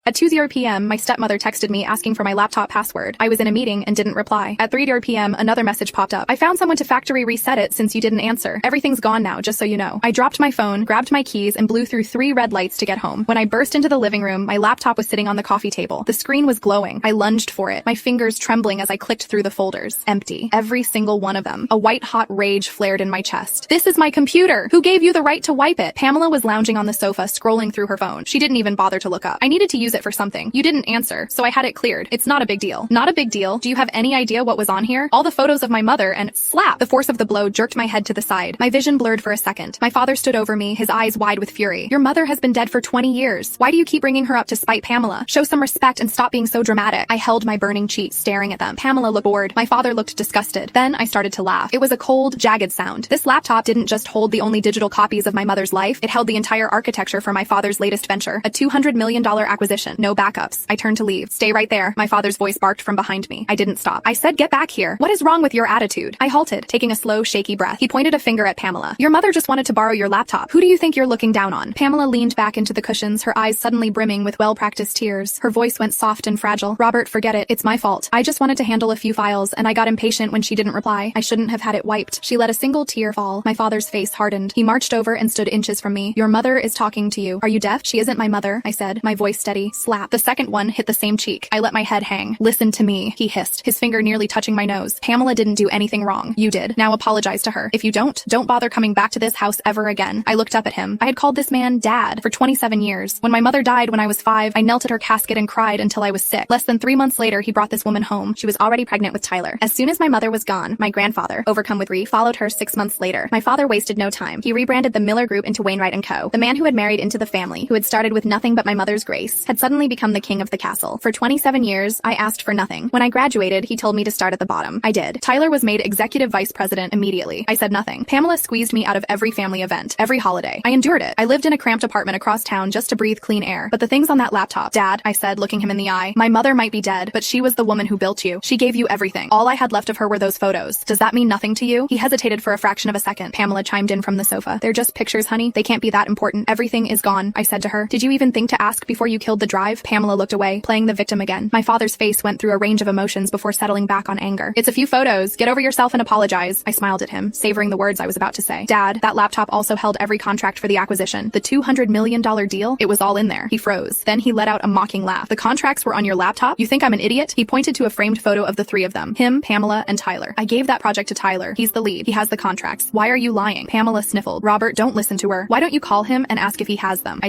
At 2:00 p.m., my stepmother texted me asking for my laptop password. I was in a meeting and didn't reply. At 3:00 p.m., another message popped up. I found someone to factory reset it since you didn't answer. Everything's gone now, just so you know. I dropped my phone, grabbed my keys, and blew through 3 red lights to get home. When I burst into the living room, my laptop was sitting on the coffee table. The screen was glowing. I lunged for it, my fingers trembling as I clicked through the folders. Empty. Every single one of them. A white-hot rage flared in my chest. This is my computer! Who gave you the right to wipe it? Pamela was lounging on the sofa, scrolling through her phone. She didn't even bother to look up. I needed to use it for something. You didn't answer, so I had it cleared. It's not a big deal. Not a big deal? Do you have any idea what was on here? All the photos of my mother and slap! The force of the blow jerked my head to the side. My vision blurred for a second. My father stood over me, his eyes wide with fury. Your mother has been dead for 20 years. Why do you keep bringing her up to spite Pamela? Show some respect and stop being so dramatic. I held my burning cheeks, staring at them. Pamela looked bored. My father looked disgusted. Then I started to laugh. It was a cold, jagged sound. This laptop didn't just hold the only digital copies of my mother's life. It held the entire architecture for my father's latest venture. A $200 million acquisition. No backups. I turned to leave. Stay right there. My father's voice barked from behind me. I didn't stop. I said, get back here. What is wrong with your attitude? I halted, taking a slow, shaky breath. He pointed a finger at Pamela. Your mother just wanted to borrow your laptop. Who do you think you're looking down on? Pamela leaned back into the cushions, her eyes suddenly brimming with well-practiced tears. Her voice went soft and fragile. Robert, forget it. It's my fault. I just wanted to handle a few files, and I got impatient when she didn't reply. I shouldn't have had it wiped. She let a single tear fall. My father's face hardened. He marched over and stood inches from me. Your mother is talking to you. Are you deaf? She isn't my mother, I said, my voice steady. Slap. The second one hit the same cheek. I let my head hang. Listen to me, he hissed, his finger nearly touching my nose. Pamela didn't do anything wrong. You did. Now apologize to her. If you don't bother coming back to this house ever again. I looked up at him. I had called this man Dad for 27 years. When my mother died when I was 5, I knelt at her casket and cried until I was sick. Less than 3 months later, he brought this woman home. She was already pregnant with Tyler. As soon as my mother was gone, my grandfather, overcome with grief, followed her 6 months later. My father wasted no time. He rebranded the Miller Group into Wainwright & Co. The man who had married into the family, who had started with nothing but my mother's grace, had suddenly become the king of the castle. For 27 years, I asked for nothing. When I graduated, he told me to start at the bottom. I did. Tyler was made executive vice president immediately. I said nothing. Pamela squeezed me out of every family event, every holiday. I endured it. I lived in a cramped apartment across town just to breathe clean air. But the things on that laptop, Dad, I said, looking him in the eye, my mother might be dead, but she was the woman who built you. She gave you everything. All I had left of her were those photos. Does that mean nothing to you? He hesitated for a fraction of a second. Pamela chimed in from the sofa. They're just pictures, honey. They can't be that important. Everything is gone, I said to her. Did you even think to ask before you killed the drive? Pamela looked away, playing the victim again. My father's face went through a range of emotions before settling back on anger. It's a few photos. Get over yourself and apologize. I smiled at him, savoring the words I was about to say. Dad, that laptop also held every contract for the acquisition. The $200 million deal? It was all in there. He froze. Then he let out a mocking laugh. The contracts were on your laptop? You think I'm an idiot? He pointed to a framed photo of the 3 of them. Him, Pamela, and Tyler. I gave that project to Tyler. He's the lead. He has the contracts. Why are you lying? Pamela sniffled. Robert, don't listen to her. Why don't you call him and ask if he has them?